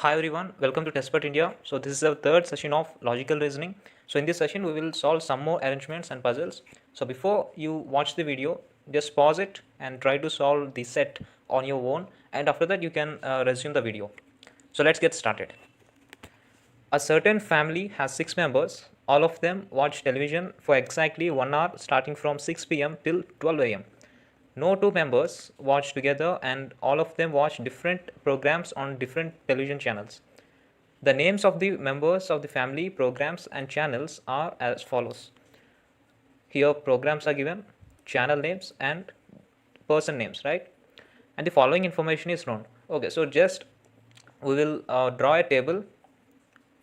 Hi everyone, welcome to Testpert India. So this is our third session of logical reasoning. So in this session we will solve some more arrangements and puzzles. So before you watch the video, just pause it and try to solve the set on your own, and after that you can resume the video. So let's get started. A certain family has 6 members. All of them watch television for exactly 1 hour starting from 6 p.m. till 12 a.m. No two members watch together and all of them watch different programs on different television channels. The names of the members of the family, programs and channels are as follows. Here programs are given, channel names and person names, right? And the following information is known. Okay, so just we will draw a table.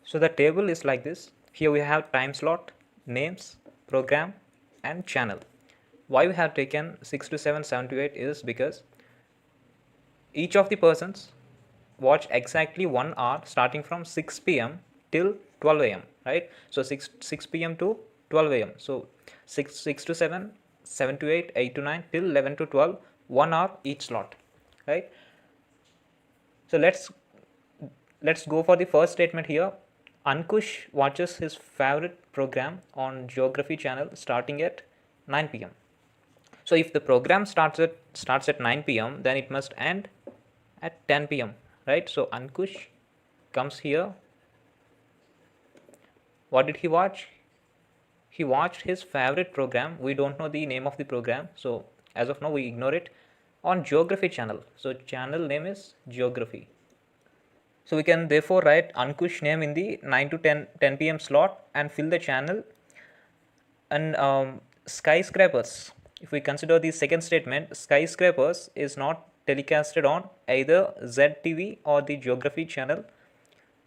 So the table is like this. Here we have time slot, names, program and channel. Why we have taken 6 to 7, 7 to 8 is because each of the persons watch exactly 1 hour starting from 6 p.m. till 12 a.m. right? So 6 p.m. to 12 a.m. So 6 to 7, 7 to 8, 8 to 9 till 11 to 12, 1 hour each slot, right? So let's go for the first statement here. Ankush watches his favorite program on Geography channel starting at 9 p.m. So if the program starts at 9 p.m., then it must end at 10 p.m. right? So Ankush comes here. What did he watch? He watched his favorite program. We don't know the name of the program, so as of now we ignore it, on Geography channel. So channel name is Geography. So we can therefore write Ankush name in the 9 to 10 p.m. slot and fill the channel. And skyscrapers, if we consider the second statement, skyscrapers is not telecasted on either ZTV or the Geography channel,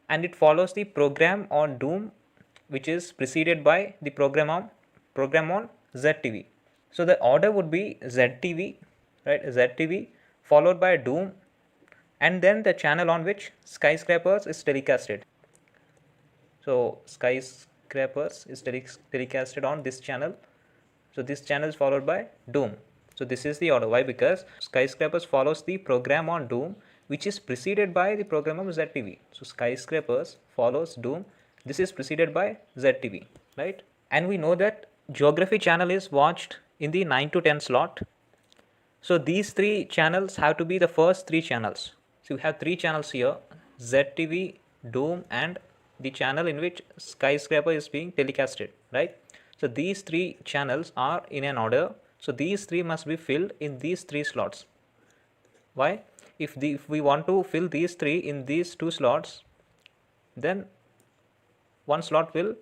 and it follows the program on Doom, which is preceded by the program on ZTV. So the order would be ZTV, right? ZTV followed by Doom, and then the channel on which skyscrapers is telecasted. So skyscrapers is telecasted on this channel. So this channel is followed by Doom. So this is the order. Why? Because skyscrapers follows the program on Doom, which is preceded by the program of ZTV. So skyscrapers follows Doom. This is preceded by ZTV, right? And we know that Geography channel is watched in the 9 to 10 slot. So these three channels have to be the first three channels. So we have three channels here: ZTV, Doom, and the channel in which skyscraper is being telecasted, right? So these three channels are in an order. So these three must be filled in these three slots. Why? If we want to fill these three in these two slots, then one slot will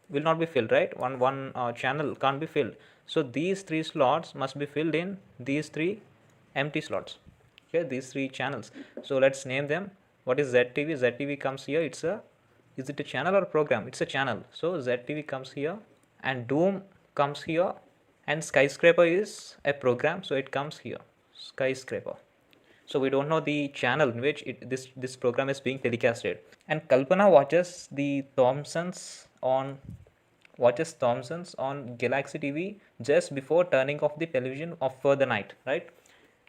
not be filled, right? One channel can't be filled. So these three slots must be filled in these three empty slots. Okay, these three channels. So let's name them. What is ZTV? ZTV comes here. Is it a channel or a program? It's a channel. So ZTV comes here, and Doom comes here, and skyscraper is a program, so it comes here, skyscraper. So we don't know the channel in which this program is being telecasted. And Kalpana watches Thompsons on Galaxy TV just before turning off the television for the night, right?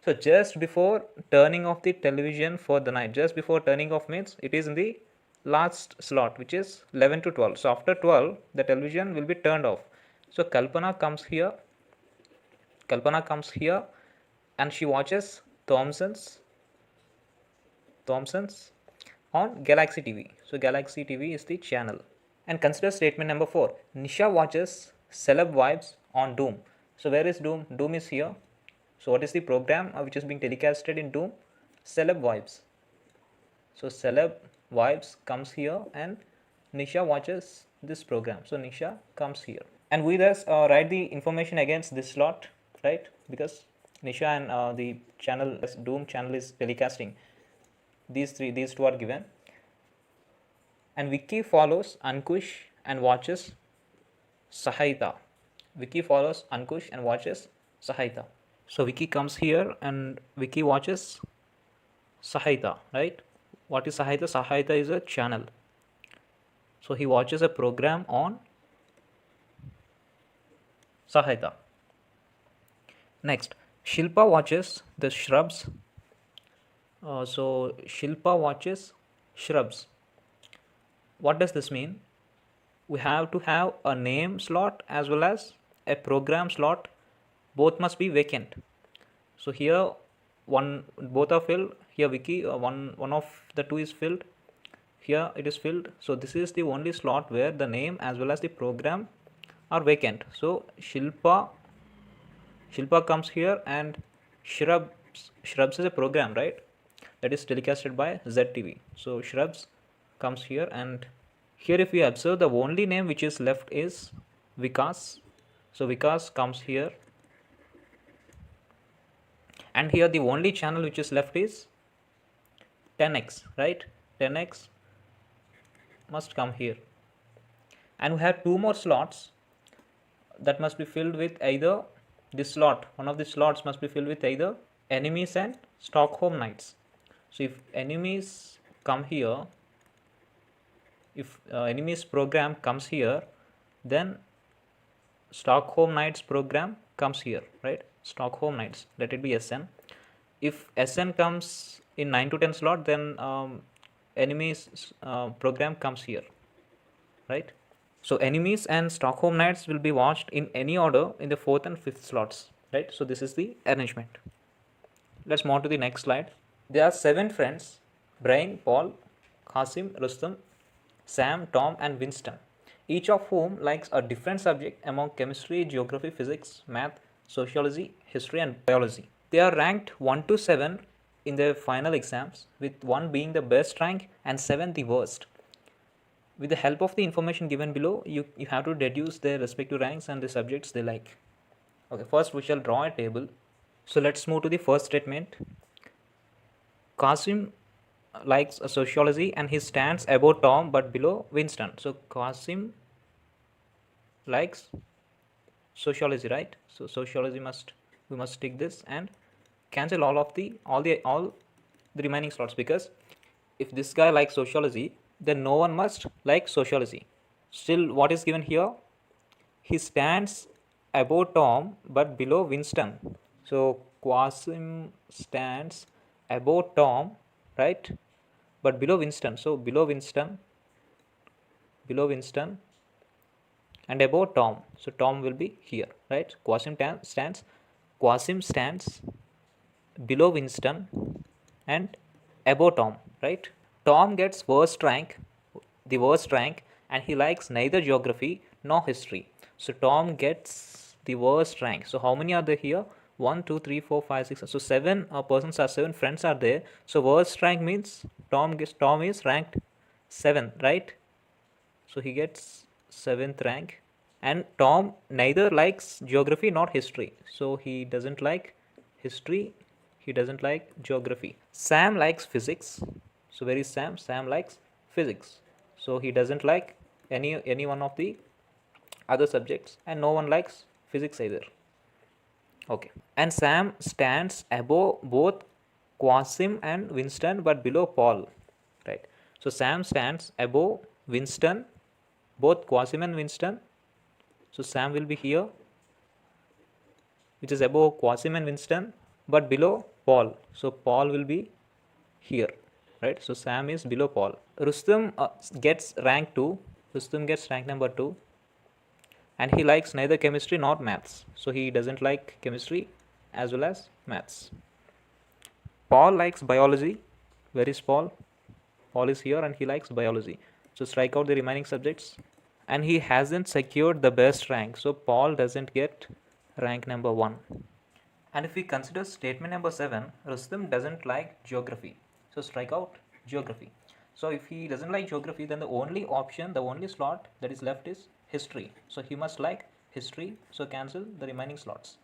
So just before turning off the television for the night, just before turning off means it is in the last slot, which is 11 to 12. So after 12 the television will be turned off. So Kalpana comes here and she watches Thompsons on Galaxy TV. So Galaxy TV is the channel. And consider statement number 4. Nisha watches Celeb Vibes on Doom. So where is Doom? Doom is here. So what is the program which is being telecasted in Doom? Celeb Vibes. So Celeb Vibes comes here and Nisha watches this program. So Nisha comes here. And we thus write the information against this slot, right? Because Nisha and the channel, Doom channel is telecasting. These two are given. And Vicky follows Ankush and watches Sahita. Vicky follows Ankush and watches Sahita. So Vicky comes here and Vicky watches Sahita, right? What is Sahita? Sahita is a channel. So he watches a program on Sahita. Next, Shilpa watches the shrubs. So Shilpa watches shrubs. What does this mean? We have to have a name slot as well as a program slot. Both must be vacant. So here both are filled. Here wiki one of the two is filled. Here it is filled. So this is the only slot where the name as well as the program are vacant. So Shilpa comes here, and shrubs is a program, right? That is telecasted by ZTV. So shrubs comes here, and here if we observe, the only name which is left is Vikas. So Vikas comes here, and here the only channel which is left is 10x, right? 10x must come here, and we have two more slots that must be filled with either this slot. One of the slots must be filled with either enemies and Stockholm Knights. So if enemies come here, if enemies program comes here, then Stockholm Knights program comes here, right? Stockholm Knights, let it be SN. If SN comes in 9 to 10 slot, then enemies program comes here, right? So enemies and Stockholm Knights will be watched in any order in the 4th and 5th slots, right? So this is the arrangement. Let's move on to the next slide. There are 7 friends: Brian, Paul, Qasim, Rustam, Sam, Tom and Winston, each of whom likes a different subject among chemistry, geography, physics, math, sociology, history and biology. They are ranked 1 to 7 in their final exams, with 1 being the best rank and 7 the worst. With the help of the information given below, you have to deduce their respective ranks and the subjects they like. Okay, first we shall draw a table. So let's move to the first statement. Qasim likes a sociology and he stands above Tom but below Winston. So Qasim likes sociology, right? So sociology we must take this and cancel all the remaining slots, because if this guy likes sociology, then no one must like sociology. Still, what is given here? He stands above Tom but below Winston. So Qasim stands above Tom, right, but below Winston. So below Winston and above Tom. So Tom will be here, right? Qasim stands below Winston and above Tom, right? Tom gets the worst rank, and he likes neither geography nor history. So Tom gets the worst rank. So how many are there here? 1, 2, 3, 4, 5, 6. So 7 7 friends are there. So worst rank means Tom is ranked 7, right? So he gets 7th rank. And Tom neither likes geography nor history. So he doesn't like history. He doesn't like geography. Sam likes physics. So where is Sam? Sam likes physics. So he doesn't like any one of the other subjects, and no one likes physics either. Okay. And Sam stands above both Qasim and Winston but below Paul, right? So Sam stands above Winston, both Qasim and Winston. So Sam will be here, which is above Qasim and Winston but below Paul. So Paul will be here, right? So Sam is below Paul. Rustam gets rank 2. Rustam gets rank number 2, and he likes neither chemistry nor maths. So he doesn't like chemistry as well as maths. Paul likes biology. Where is Paul? Paul is here and he likes biology. So strike out the remaining subjects. And he hasn't secured the best rank. So Paul doesn't get rank number 1. And if we consider statement number 7, Rustam doesn't like geography. So strike out geography. So if he doesn't like geography, then the only slot that is left is history. So he must like history. So cancel the remaining slots.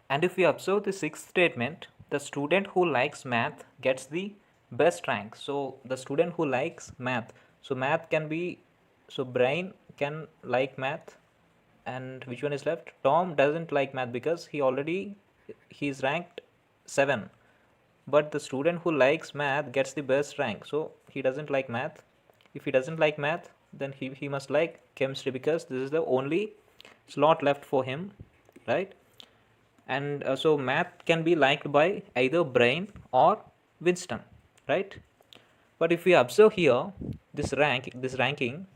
And if we observe the 6th statement, the student who likes math gets the best rank. So the student who likes math. So math can be, so Brian can like math. And which one is left? Tom doesn't like math because he's ranked 7. But the student who likes math gets the best rank. So he doesn't like math. If he doesn't like math, then he must like chemistry, because this is the only slot left for him, right? And so math can be liked by either Brian or Winston, right? But if we observe here, this ranking,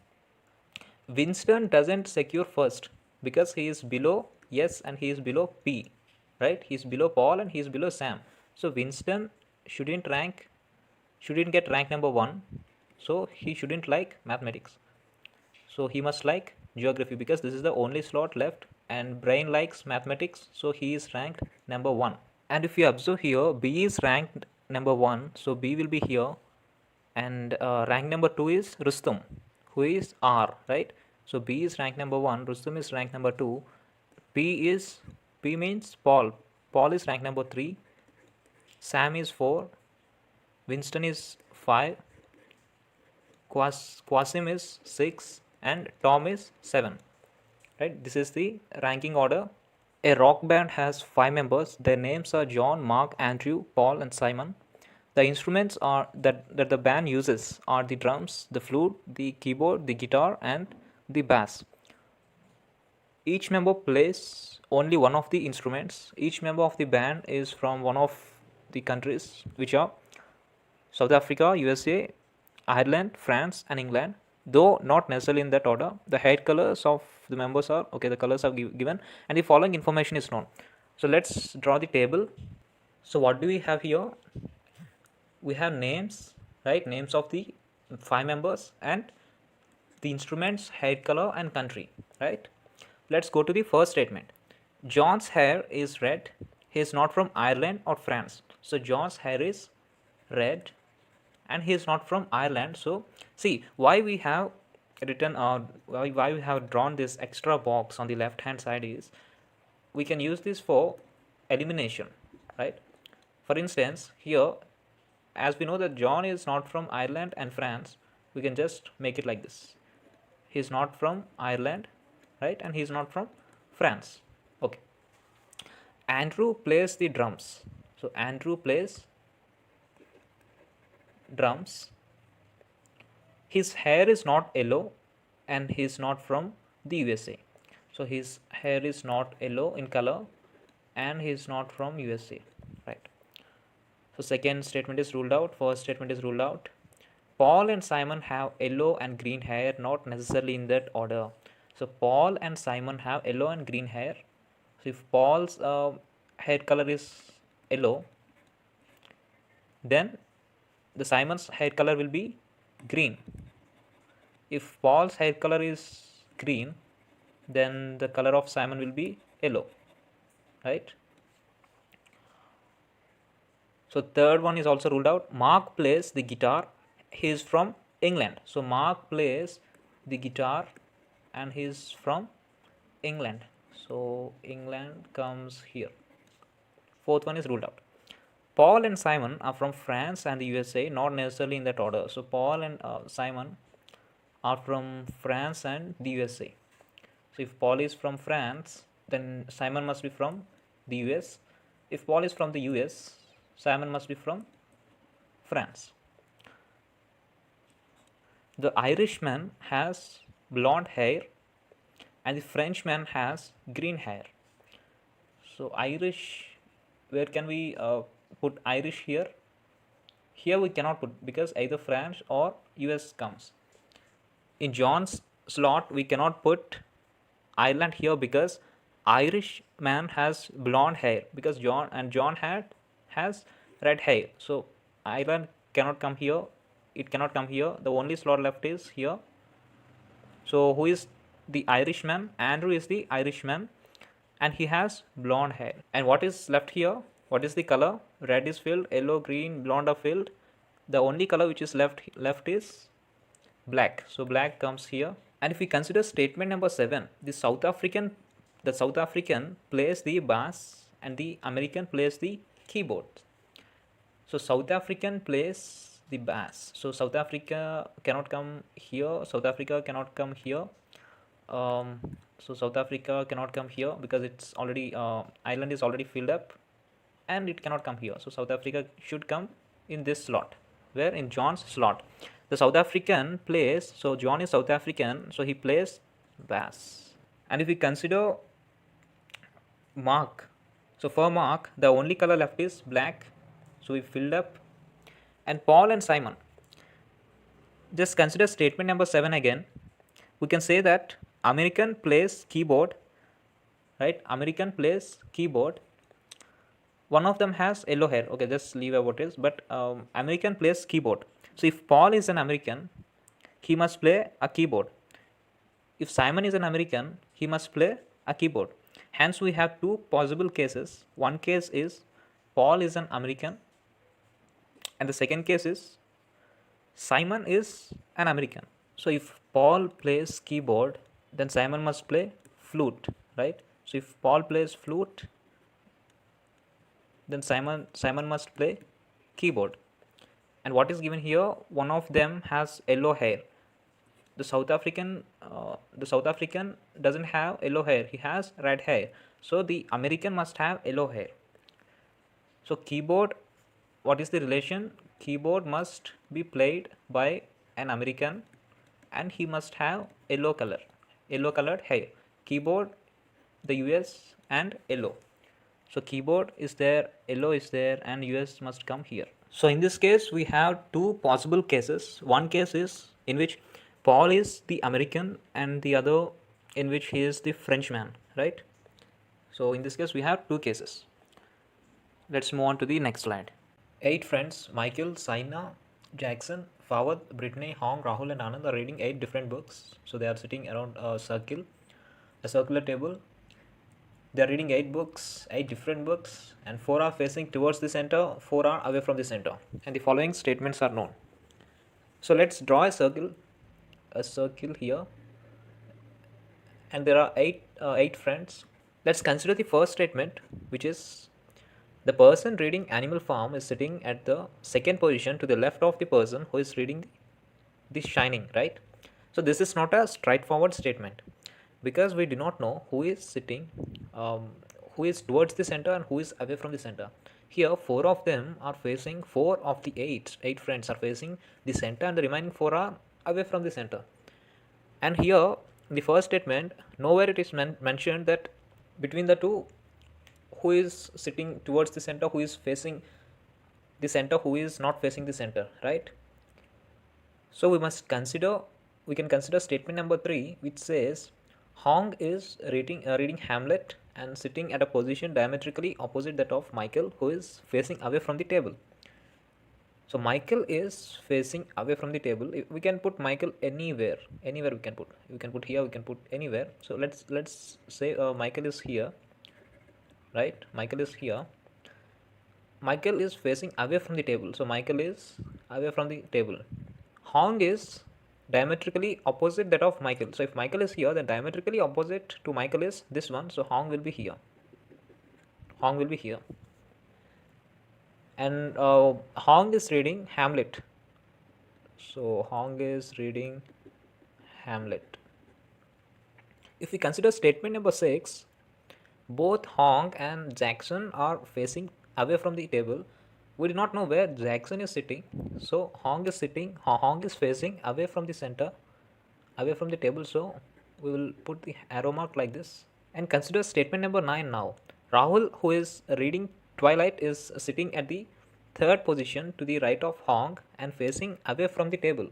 Winston doesn't secure first because he is below S and he is below P, right? He is below Paul and he is below Sam. So Winston shouldn't rank, shouldn't get rank number 1. So he shouldn't like mathematics. So he must like geography because this is the only slot left, and Brain likes mathematics, so he is ranked number 1. And if you observe here, B is ranked number 1, so B will be here, and rank number 2 is Rustum, who is R, right? So B is rank number 1, Rustum is rank number 2, P means Paul is rank number 3, Sam is 4, Winston is 5, Qasim is 6, and Tom is 7, right? This is the ranking order. A rock band has 5 members. Their names are John, Mark, Andrew, Paul, and Simon. The instruments are that the band uses are the drums, the flute, the keyboard, the guitar, and the bass. Each member plays only one of the instruments. Each member of the band is from one of the countries, which are South Africa, USA, Ireland, France, and England, though not necessarily in that order. The head colors of the members are okay, the colors are given, and the following information is known. So let's draw the table. So what do we have here? We have names, right? Names of the 5 members and the instruments, head color, and country, right? Let's go to the first statement. John's hair is red. He is not from Ireland or France. So John's hair is red and he is not from Ireland. So see why we have written why we have drawn this extra box on the left hand side is we can use this for elimination, right? For instance, here, as we know that John is not from Ireland and France, we can just make it like this. He is not from Ireland, right? And he is not from France. Okay. Andrew plays the drums. So Andrew plays drums. His hair is not yellow and he is not from the USA. So his hair is not yellow in color and he is not from USA, right? So second statement is ruled out, first statement is ruled out. Paul and Simon have yellow and green hair, not necessarily in that order. So Paul and Simon have yellow and green hair. So if Paul's hair color is yellow, then the Simon's hair color will be green. If Paul's hair color is green, then the color of Simon will be yellow, right? So third one is also ruled out. Mark plays the guitar. He is from England. So Mark plays the guitar and he is from England. So England comes here. Fourth one is ruled out. Paul and Simon are from France and the USA, not necessarily in that order. So Paul and Simon are from France and the USA. So if Paul is from France, then Simon must be from the US. If Paul is from the US, Simon must be from France. The Irishman has blonde hair and the Frenchman has green hair. So Irish, where can we put Irish here? Here we cannot put because either France or US comes. In John's slot, we cannot put Ireland here because Irish man has blonde hair because John has red hair. So Ireland cannot come here. It cannot come here. The only slot left is here. So who is the Irishman? Andrew is the Irishman and he has blonde hair. And what is left here? What is the color? Red is filled, yellow, green, blonde are filled. The only color which is left is black. So black comes here. And if we consider statement number 7, the South African plays the bass and the American plays the keyboard. So South African plays the bass. So South Africa cannot come here. South Africa cannot come here. So South Africa cannot come here because it's already island is already filled up, and it cannot come here. So South Africa should come in this slot, where in John's slot. The South African plays, so John is South African, so he plays bass. And if we consider Mark, so for Mark, the only color left is black, so we filled up. And Paul and Simon. Just consider statement number 7 again. We can say that American plays keyboard, right? American plays keyboard. One of them has yellow hair. Okay, just leave out what is. But American plays keyboard. So if Paul is an American, he must play a keyboard. If Simon is an American, he must play a keyboard. Hence, we have two possible cases. One case is Paul is an American, and the second case is Simon is an American. So if Paul plays keyboard, then Simon must play flute, right? So if Paul plays flute, then Simon must play keyboard. And what is given here? One of them has yellow hair. The South African doesn't have yellow hair. He has red hair. So the American must have yellow hair. So keyboard, what is the relation? Keyboard must be played by an American, and he must have yellow colored hair. Keyboard, the US and yellow. So keyboard is there, yellow is there, and US must come here. So in this case, we have two possible cases. One case is in which Paul is the American, and the other in which he is the Frenchman, right? So in this case, we have two cases. Let's move on to the next slide. 8 friends, Michael, Saina, Jackson, Fawad, Brittany, Hong, Rahul and Anand are reading 8 different books. So they are sitting around a circular table. They are reading 8 books, 8 different books, and 4 are facing towards the center, 4 are away from the center. And the following statements are known. So let's draw a circle here. And there are 8 friends. Let's consider the first statement, which is the person reading Animal Farm is sitting at the second position to the left of the person who is reading the Shining, right? So this is not a straightforward statement, because we do not know who is sitting, who is towards the center and who is away from the center. Here 4 of them are facing, 4 of the 8 friends are facing the center, and the remaining 4 are away from the center. And here in the first statement, nowhere it is mentioned that between the two, who is sitting towards the center, who is facing the center, who is not facing the center, right? So we can consider statement number 3, which says Hong is reading Hamlet and sitting at a position diametrically opposite that of Michael, who is facing away from the table. So Michael is facing away from the table. We can put Michael anywhere we can put. We can put here, we can put anywhere. So let's say Michael is here, right? Michael is here. Michael is facing away from the table. So Michael is away from the table. Hong is diametrically opposite that of Michael. So if Michael is here, then diametrically opposite to Michael is this one. So Hong will be here. Hong will be here. And Hong is reading Hamlet. So Hong is reading Hamlet. If we consider statement number 6, both Hong and Jackson are facing away from the table. We do not know where Jackson is sitting. So Hong is facing away from the center, away from the table. So we will put the arrow mark like this. And consider statement number 9 now. Rahul, who is reading Twilight, is sitting at the third position to the right of Hong and facing away from the table.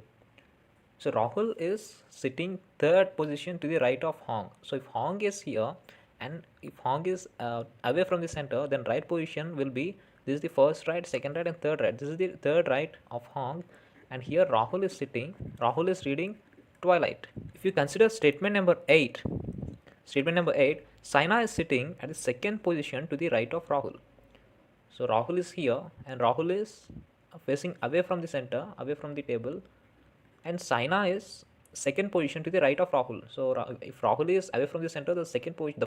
So Rahul is sitting third position to the right of Hong. So if Hong is here and if Hong is away from the center, then right position will be, this is the first right, second right and third right. This is the third right of Hong, and here Rahul is sitting. Rahul is reading Twilight. If you consider statement number 8, Saina is sitting at the second position to the right of Rahul. So Rahul is here and Rahul is facing away from the center, away from the table, and Saina is second position to the right of Rahul. So if Rahul is away from the center, the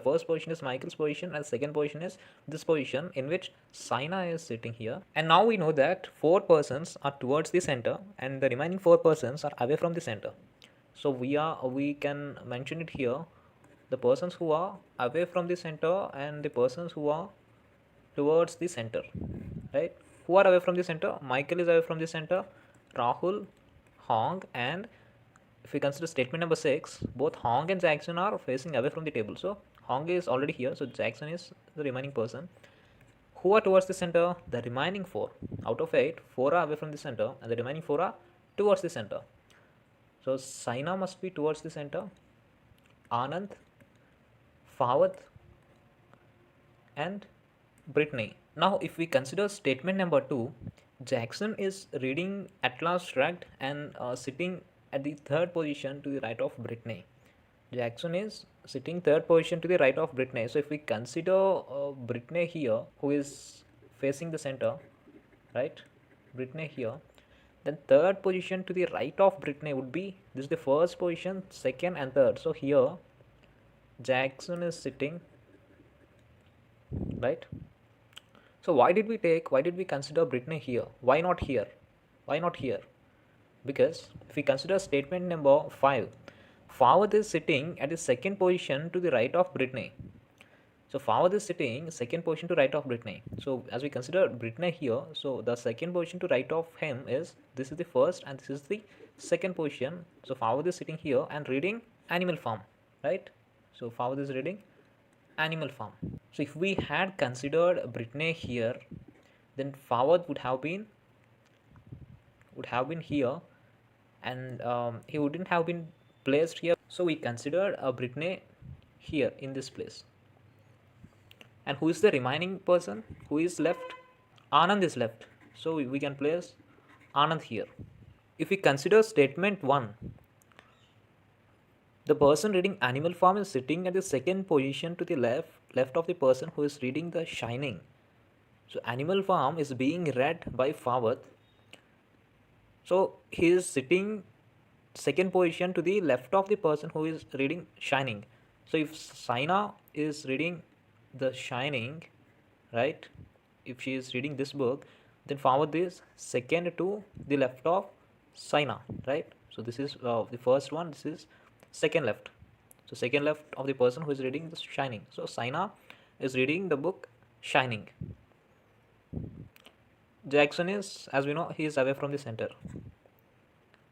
first position is Michael's position, and the second position is this position in which Saina is sitting here. And now we know that 4 persons are towards the center and the remaining 4 persons are away from the center. So we can mention it here, the persons who are away from the center and the persons who are towards the center, right? Who are away from the center? Michael is away from the center, Rahul, Hong, and if we consider statement number 6, both Hong and Jackson are facing away from the table. So Hong is already here, so Jackson is the remaining person. Who are towards the center? The remaining 4. Out of 8, 4 are away from the center and the remaining 4 are towards the center. So Saina must be towards the center. Anand, Fawad, and Brittany. Now, if we consider statement number 2, Jackson is reading Atlas Shrugged and sitting at the third position to the right of Brittany. Jackson is sitting third position to the right of Brittany. So, if we consider Brittany here, who is facing the center, right? Brittany here, then third position to the right of Brittany would be this is the first position, second, and third. So, here Jackson is sitting, right? So why did we consider Brittany here? Why not here? Why not here? Because if we consider statement number 5, Fawad is sitting at the second position to the right of Brittany. So Fawad is sitting second position to right of Brittany. So as we consider Brittany here, so the second position to right of him is, this is the first and this is the second position. So Fawad is sitting here and reading Animal Farm, right? So Fawad is reading Animal Farm. So if we had considered Brittany here, then Fawad would have been here, and he wouldn't have been placed here. So we considered Brittany here in this place. And who is the remaining person? Who is left? Anand is left. So we can place Anand here. If we consider statement 1, the person reading Animal Farm is sitting at the second position to the left of the person who is reading The Shining. So Animal Farm is being read by Fawad. So he is sitting second position to the left of the person who is reading Shining. So if Saina is reading The Shining, right? If she is reading this book, then Fawad is second to the left of Saina, right? So this is the first one. This is second left. So second left of the person who is reading The Shining. So Saina is reading the book Shining. Jackson is, as we know, he is away from the center.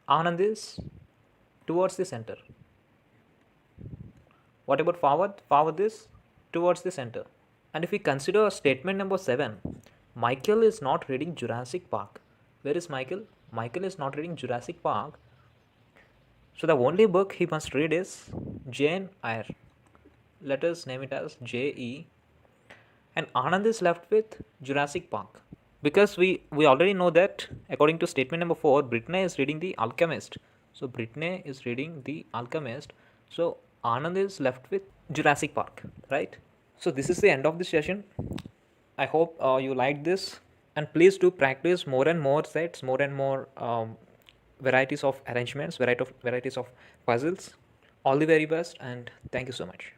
Anand is towards the center. What about Fawad? Fawad is towards the center. And if we consider statement number 7, Michael is not reading Jurassic Park. Where is Michael? Michael is not reading Jurassic Park. So the only book he must read is Jane Eyre. Let us name it as J-E. And Anand is left with Jurassic Park. Because we already know that according to statement number 4, Brittany is reading The Alchemist. So Brittany is reading The Alchemist. So Anand is left with Jurassic Park, right? So this is the end of this session. I hope you liked this. And please do practice more and more sets, more and more varieties of arrangements, varieties of puzzles. All the very best, and thank you so much.